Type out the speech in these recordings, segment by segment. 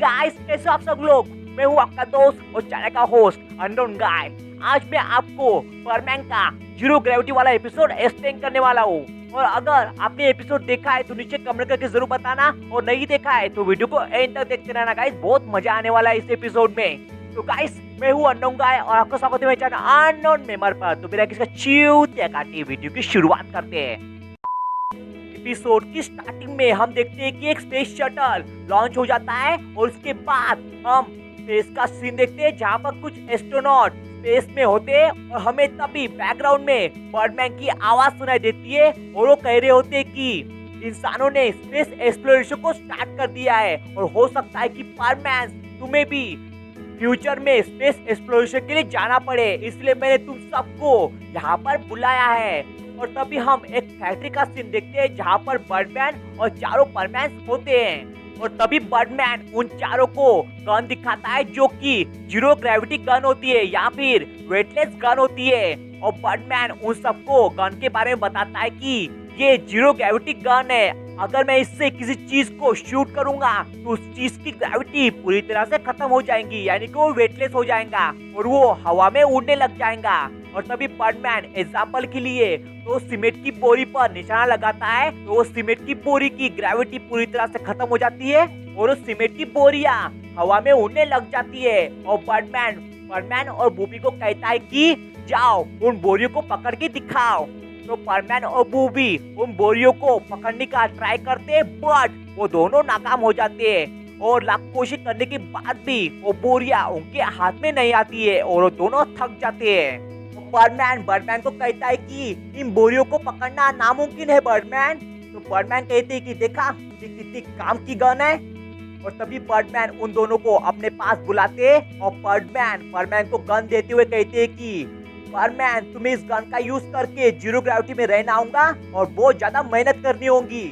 Guys, कैसे आप सब लोग। मैं हूँ आपका दोस्त और चैनल का होस्ट अननोन गाय। आज मैं आपको परमैन का जीरो ग्रेविटी वाला एपिसोड एक्सप्लेन करने वाला हूँ। और अगर आपने एपिसोड देखा है तो नीचे कमेंट करके जरूर बताना, और नहीं देखा है तो वीडियो को एंड तक देखते रहना गाइस, बहुत मजा आने वाला है इस एपिसोड में। तो गाइस, मैं हूँ अननोन गाय और आपका स्वागत है मेरे चैनल अननोन मेमर पर। तो मेरा किसका च्यूतिया काटी वीडियो की शुरुआत करते हैं। एपिसोड की स्टार्टिंग में हम देखते हैं कि एक स्पेस शटल लॉन्च हो जाता है और उसके बाद हम स्पेस का सीन देखते हैं जहाँ पर कुछ एस्ट्रोनॉट स्पेस में होते हैं और हमें तभी बैकग्राउंड में बर्डमैन की आवाज सुनाई देती है और वो कह रहे होते हैं कि इंसानों ने स्पेस एक्सप्लोरेशन को स्टार्ट कर दिया है और हो सकता है कि बर्डमैन तुम्हें भी फ्यूचर में स्पेस एक्सप्लोरेशन के लिए जाना पड़े, इसलिए मैंने तुम सबको यहाँ पर बुलाया है। और तभी हम एक फैक्ट्री का सीन देखते हैं जहाँ पर बर्डमैन और चारों परमैन होते हैं। और तभी बर्डमैन उन चारों को गन दिखाता है जो कि जीरो ग्रेविटी गन होती है या फिर वेटलेस गन होती है। और बर्डमैन उन सबको गन के बारे में बताता है कि ये जीरो ग्रेविटी गन है, अगर मैं इससे किसी चीज को शूट करूंगा तो उस चीज की ग्रेविटी पूरी तरह से खत्म हो जाएगी, यानी कि वो वेटलेस हो जाएगा और वो हवा में उड़ने लग जाएगा। और तभी बर्डमैन एग्जाम्पल के लिए तो सीमेंट की बोरी पर निशाना लगाता है, तो वो सीमेंट की बोरी की ग्रेविटी पूरी तरह से खत्म हो जाती है और वो सीमेंट की बोरियां हवा में उड़ने लग जाती है। और बर्डमैन और बूबी को कहता है कि जाओ उन बोरियों को पकड़ के दिखाओ। तो परमैन और बूबी उन बोरियों को पकड़ने का ट्राई करते हैं, बट वो दोनों नाकाम हो जाते हैं और लाख कोशिश करने के बाद भी वो बोरियां उनके हाथ में नहीं आती है और वो दोनों थक जाते हैं। तो बर्डमैन को कहता है कि इन बोरियों को पकड़ना नामुमकिन है बर्डमैन। तो बर्डमैन कहते हैं कि देखा ये कितनी काम की गन है। और तभी बर्डमैन उन दोनों को अपने पास बुलाते हैं और बर्डमैन को गन देते हुए कहते हैं कि बर्डमैन, तुम्हें इस गन का यूज करके जीरो ग्रेविटी में रहना होगा और बहुत ज्यादा मेहनत करनी होगी।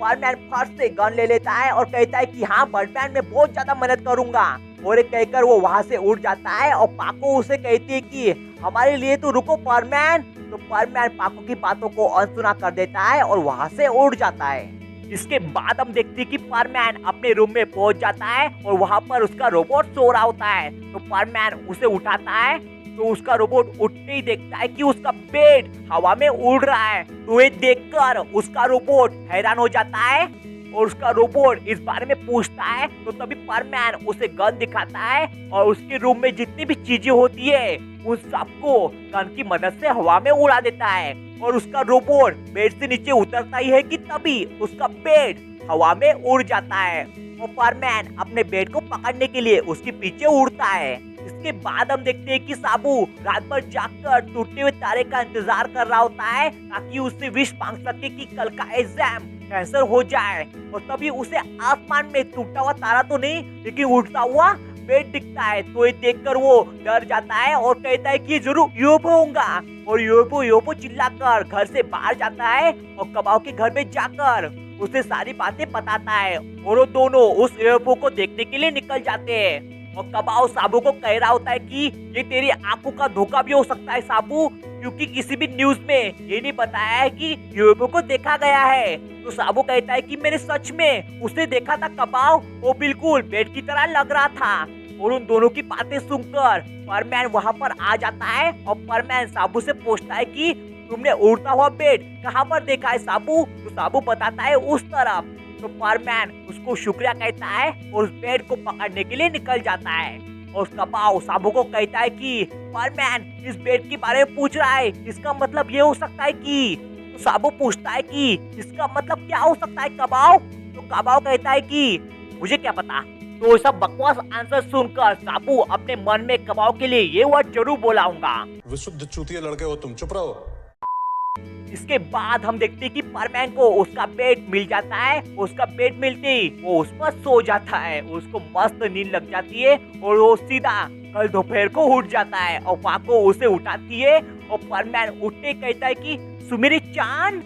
बर्डमैन फर्स्ट से गन ले लेता है और कहता है कि हाँ बर्डमैन, मैं बहुत ज्यादा मेहनत करूंगा। और एक कहकर वो वहां से उड़ जाता है और पाको उसे कहती है कि हमारे लिए तो रुको बर्डमैन। तो बर्डमैन पाको की बातों को अनसुना कर देता है और वहां से उड़ जाता है। इसके बाद हम देखते हैं कि बर्डमैन अपने रूम में पहुंच जाता है और वहां पर उसका रोबोट सो रहा होता है। तो बर्डमैन उसे उठाता है, तो उसका रोबोट उठते ही देखता है कि उसका बेड हवा में उड़ रहा है। तो ये देखकर उसका रोबोट हैरान हो जाता है और उसका रोबोट इस बारे में पूछता है। तो तभी बर्डमैन उसे गन दिखाता है और उसके रूम में जितनी भी चीजें होती है उन सबको गन की मदद से हवा में उड़ा देता है। और उसका रोबोट बेड से नीचे उतरता ही है कि तभी उसका बेड हवा में उड़ जाता है और बर्डमैन अपने बेड को पकड़ने के लिए उसके पीछे उड़ता है। इसके बाद हम देखते हैं कि साबू रात भर जागकर टूटते हुए तारे का इंतजार कर रहा होता है ताकि उससे विश मांग सके कि कल का एग्जाम कैंसिल हो जाए। और तभी उसे आसमान में टूटा हुआ तारा तो नहीं लेकिन उड़ता हुआ बेड दिखता है। तो ये देखकर वो डर जाता है और कहता है कि जरूर यूएफओ होगा। और यूएफओ चिल्लाकर घर से बाहर जाता है और कबाव के घर में जाकर उसे सारी बातें बताता है और वो दोनों उस यूएफओ को देखने के लिए निकल जाते हैं। और कबाव साबू को कह रहा होता है कि ये तेरी आंखों का धोखा भी हो सकता है साबू, क्योंकि किसी भी न्यूज में ये नहीं बताया है कि यूएफओ को देखा गया है। तो साबू कहता है कि मैंने सच में उसे देखा था कबाव, वो बिल्कुल बेड की तरह लग रहा था। और उन दोनों की बातें सुनकर बर्डमैन वहाँ पर आ जाता है और बर्डमैन साबू से पूछता है कि तुमने उड़ता हुआ बेड कहाँ पर देखा है साबू। तो साबू बताता है उस तरफ। तो बर्डमैन उसको शुक्रिया कहता है और उस बेड को पकड़ने के लिए निकल जाता है। और कबाव साबू को कहता है कि बर्डमैन इस बेड के बारे में पूछ रहा है, इसका मतलब ये हो सकता है कि। तो साबू पूछता है कि इसका मतलब क्या हो सकता है कबाव। तो कबाव कहता है कि मुझे क्या पता। तो सब बकवास आंसर सुनकर साबू अपने मन में कबाव के लिए ये वर्ड जरूर बोलाऊंगा, विशुद्ध चूतिया लड़के हो तुम, चुप रहो। इसके बाद हम देखते हैं कि बर्डमैन को उसका बेड मिल जाता है। उसका बेड मिलते ही वो उस पर सो जाता है, उसको मस्त नींद लग जाती है और वो सीधा कल दोपहर को उठ जाता है। और पाको उसे उठाती है और बर्डमैन उठते कहता है कि सुमेरी चांद।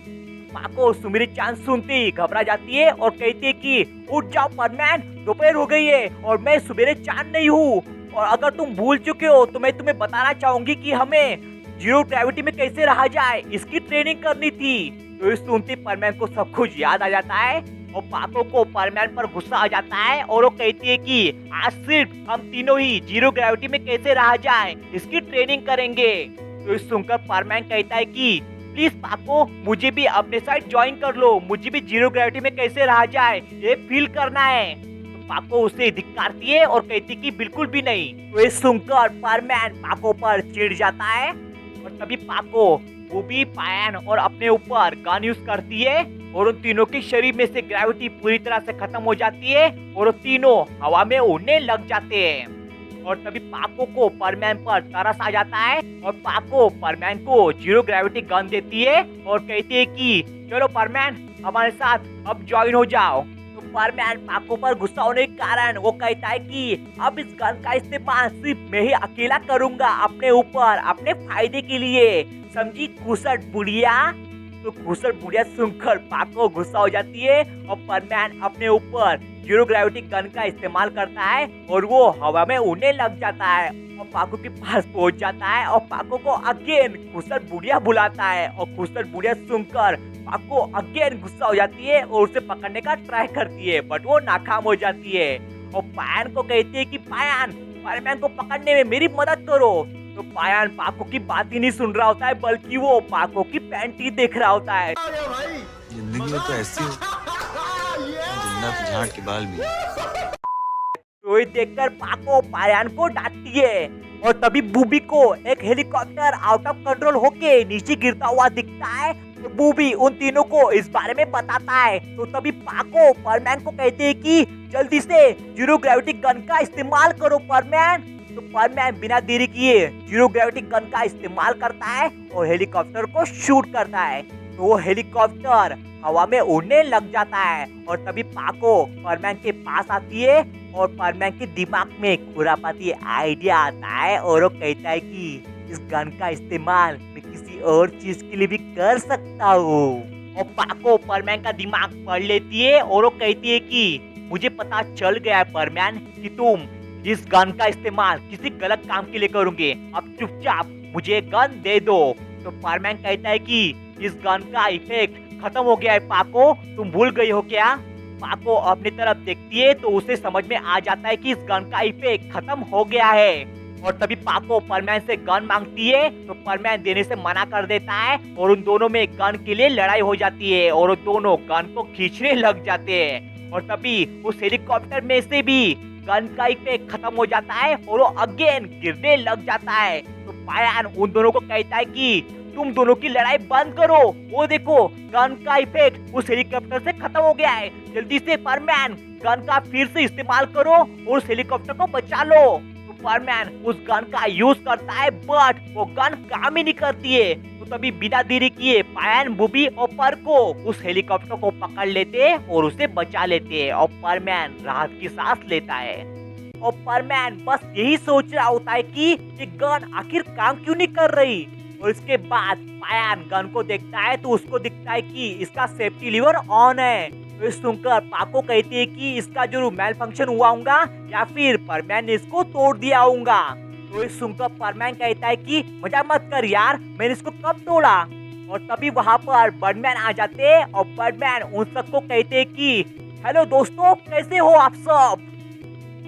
पाको सुमेरी चांद सुनते ही घबरा जाती है और कहती है कि उठ जाओ बर्डमैन, दोपहर हो गई है और मैं सुमेरी चांद नहीं हूँ। और अगर तुम भूल चुके हो तो मैं तुम्हें बताना चाहूंगी कि हमें जीरो ग्रेविटी में कैसे रहा जाए इसकी ट्रेनिंग करनी थी। तो इस सुनते बर्डमैन को सब कुछ याद आ जाता है और पाको को परमैन पर गुस्सा आ जाता है और वो कहती है कि आज सिर्फ हम तीनों ही जीरो ग्रेविटी में कैसे रह जाएं, इसकी ट्रेनिंग करेंगे। तो इस सुनकर परमैन कहता है कि प्लीज पाको, मुझे भी अपने साथ ज्वाइन कर लो, मुझे भी जीरो ग्रेविटी में कैसे रह जाए ये फील करना है। तो पाको उसे धिक्कारती है और कहती कि बिल्कुल भी नहीं। तो ये सुनकर परमैन पाको पर चिढ़ जाता है और तभी पाको बूबी, पायन और अपने ऊपर गन यूज करती है और उन तीनों के शरीर में से ग्रेविटी पूरी तरह से खत्म हो जाती है और वो तीनों हवा में उड़ने लग जाते हैं। और तभी पाको को परमैन पर तरस आ जाता है और पाको परमैन को जीरो ग्रेविटी गन देती है और कहती है कि चलो परमैन, हमारे साथ अब ज्वाइन हो जाओ। तो परमैन पाको पर गुस्सा होने के कारण वो कहता है कि अब इस गन का इस्तेमाल सिर्फ मैं ही अकेला करूंगा अपने ऊपर, अपने फायदे के लिए, समझी घुसट बुढ़िया। तो घुसट बुढ़िया सुनकर पाको गुस्सा हो जाती है और परमैन अपने ऊपर जीरो ग्रेविटी गन का इस्तेमाल करता है और वो हवा में उड़ने लग जाता है और पाको के पास पहुंच जाता है और पाको को अगेन घुसट बुढ़िया बुलाता है और घुसट बुढ़िया सुनकर पाको अगेन गुस्सा हो जाती है और उसे पकड़ने का ट्राई करती है, बट वो नाकाम हो जाती है और पायन को कहती है कि पायन, परमैन को पकड़ने में मेरी मदद करो। तो पायन पाको की बात ही नहीं सुन रहा होता है, बल्कि वो पाको की पैंट ही देख रहा होता है। जिंदगी में तो ऐसी हो, जिंदा तो झाड़ के बाल भी। तो ये देखकर पाको पायन को डांटती है और तभी बूबी को एक हेलीकॉप्टर आउट ऑफ कंट्रोल होके नीचे गिरता हुआ दिखता है। तो बूबी उन तीनों को इस बारे में बताता है। तो तभी पाको परमैन को कहते हैं कि जल्दी से जीरो ग्रेविटी गन का इस्तेमाल करो परमैन। तो परमैन बिना देरी किए जीरो ग्रेविटी गन का इस्तेमाल करता है और हेलीकॉप्टर को शूट करता है। तो वो हेलीकॉप्टर हवा में उड़ने लग जाता है और तभी पाको परमैन के पास आती है और परमैन के दिमाग में खुरापाती आइडिया आता है और वो कहता है कि इस गन का इस्तेमाल मैं किसी और चीज के लिए भी कर सकता हूँ। और पाको परमैन का दिमाग पढ़ लेती है और वो कहती है कि मुझे पता चल गया है परमैन कि तुम इस गन का इस्तेमाल किसी गलत काम के लिए करोगे, अब चुपचाप मुझे गन दे दो। तो परमैन कहता है कि इस गन का इफेक्ट खत्म हो गया है पाको, तुम भूल गई हो क्या। पाको अपनी तरफ देखती है तो उसे समझ में आ जाता है कि इस गन का इफेक्ट खत्म हो गया है और तभी पाको परमैन से गन मांगती है तो परमैन देने से मना कर देता है और उन दोनों में गन के लिए लड़ाई हो जाती है और वो दोनों गन को खींचने लग जाते हैं और तभी उस हेलीकॉप्टर में से भी गन का इफेक्ट खत्म हो जाता है और वो अगेन गिरने लग जाता है। तो पायन उन दोनों को कहता है कि तुम दोनों की लड़ाई बंद करो, वो देखो गन का इफेक्ट उस हेलीकॉप्टर से खत्म हो गया है, जल्दी से परमैन गन का फिर से इस्तेमाल करो और उस हेलीकॉप्टर को बचा लो। तो परमैन उस गन का यूज करता है बट वो गन काम ही नहीं करती है। तो तभी बिना देरी किए पायन, बूबी और पर को उस हेलीकॉप्टर को पकड़ लेते हैं और उसे बचा लेते हैं और परमैन राहत की सांस लेता है। और परमैन बस यही सोच रहा होता है कि ये गन आखिर काम क्यों नहीं कर रही। और इसके बाद पायन गन को देखता है तो उसको दिखता है कि इसका सेफ्टी लीवर ऑन है। तो इस सुनकर पाको कहती है कि इसका जो मेल फंक्शन हुआ होगा या फिर परमैन ने इसको तोड़ दिया होगा। तो इस सुनकर परमैन कहता है कि मजाक मत कर यार, मैंने इसको कब तोड़ा। और तभी वहाँ पर बर्डमैन आ जाते हैं और बर्डमैन उन सबको कहते हैं कि हेलो दोस्तों, कैसे हो आप सब।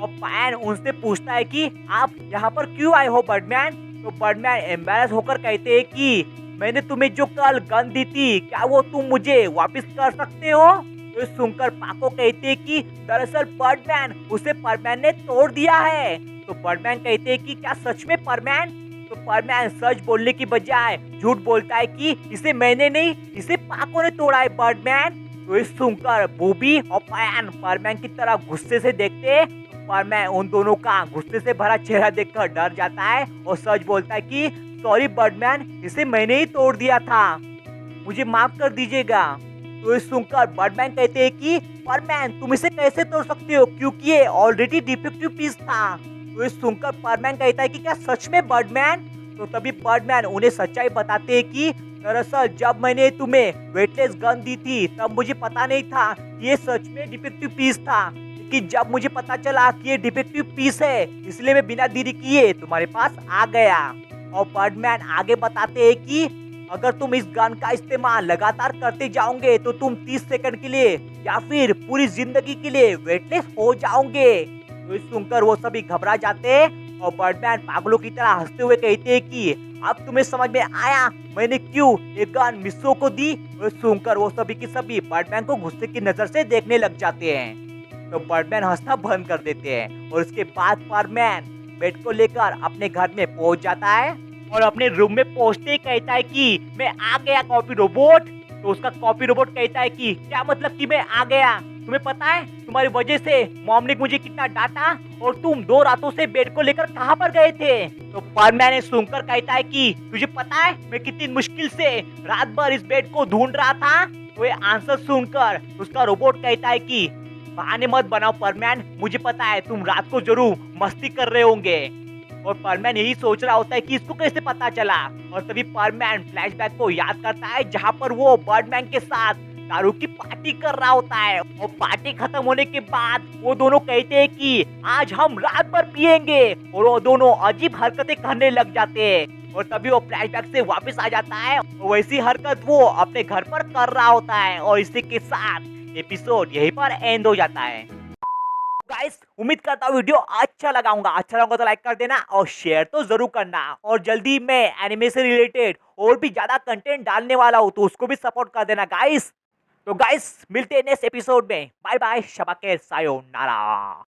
और पायन उनसे पूछता है कि आप यहाँ पर क्यों आए हो बर्डमैन। तो बर्डमैन एम्बैरेस होकर कहते हैं कि मैंने तुम्हें जो कल गन दी थी क्या वो तुम मुझे वापस कर सकते हो। तो सुनकर पाको कहते हैं कि दरअसल बर्डमैन उसे परमैन ने तोड़ दिया है। तो बर्डमैन कहते हैं कि क्या सच में परमैन। तो परमैन सच बोलने की बजाय झूठ बोलता है कि इसे मैंने नहीं, इसे पाको ने तोड़ा है बर्डमैन। तो इस सुनकर बूबी और पायन परमैन की तरफ गुस्से से देखते हैं। परमैन उन दोनों का गुस्से से भरा चेहरा देखकर डर जाता है और सच बोलता है कि सॉरी बर्डमैन, इसे मैंने ही तोड़ दिया था, मुझे माफ कर दीजिएगा। तो इस सुनकर बर्डमैन कहते हैं कि परमैन तुम इसे कैसे तोड़ सकते हो क्योंकि ये ऑलरेडी डिफेक्टिव पीस था। तो इस सुनकर परमैन कहता है कि क्या सच में बर्डमैन। तो तभी बर्डमैन उन्हें सच्चाई बताते हैं कि दरअसल जब मैंने तुम्हें वेटलेस गन दी थी तब मुझे पता नहीं था कि ये सच में डिफेक्टिव पीस था, कि जब मुझे पता चला कि ये डिफेक्टिव पीस है इसलिए मैं बिना देरी किए तुम्हारे पास आ गया। और बर्डमैन आगे बताते हैं कि अगर तुम इस गन का इस्तेमाल लगातार करते जाओगे तो तुम 30 सेकंड के लिए या फिर पूरी जिंदगी के लिए वेटलेस हो जाओगे। तो इस सुनकर वो सभी घबरा जाते हैं और बर्डमैन पागलों की तरह हंसते हुए कहते हैं कि अब तुम्हें समझ में आया मैंने क्यों ये गन मिस्सो को दी। और सुनकर वो सभी की सभी बर्डमैन को गुस्से की नजर से देखने लग जाते हैं। तो बर्डमैन हंसना बंद कर देते हैं और उसके बाद बर्डमैन बेड को लेकर अपने घर में पहुंच जाता है और अपने रूम में पहुंचते ही कहता है कि मैं आ गया कॉपी रोबोट। तो उसका कॉपी रोबोट कहता है कि क्या मतलब कि मैं आ गया, तुम्हें पता है तुम्हारी वजह से मॉम ने मुझे कितना डांटा और तुम 2 रातों से बेड को लेकर कहां पर गए थे। तो बर्डमैन सुनकर कहता है कि तुझे पता है मैं कितनी मुश्किल से रात भर इस बेड को ढूंढ रहा था। तो ये आंसर सुनकर उसका रोबोट कहता है कि बहाने मत बनाओ बर्डमैन, मुझे पता है तुम रात को जरूर मस्ती कर रहे होंगे। और बर्डमैन यही सोच रहा होता है कि इसको कैसे पता चला। और तभी बर्डमैन फ्लैशबैक को याद करता है जहाँ पर वो बर्डमैन के साथ दारू की पार्टी कर रहा होता है। और पार्टी खत्म होने के बाद वो दोनों कहते हैं कि आज हम रात भर पिएंगे और वो दोनों अजीब हरकतें करने लग जाते हैं। और तभी वो फ्लैशबैक से वापस आ जाता है और वैसी हरकत वो अपने घर पर कर रहा होता है। और इसी के साथ एपिसोड यहीं पर एंड हो जाता है। गाइस उम्मीद करता हूँ वीडियो अच्छा लगा तो लाइक कर देना और शेयर तो जरूर करना। और जल्दी मैं एनिमे से रिलेटेड और भी ज्यादा कंटेंट डालने वाला हूँ तो उसको भी सपोर्ट कर देना गाइस। तो गाइस मिलते हैं नेक्स्ट एपिसोड में। बाय बाय, शबा के सायोनारा।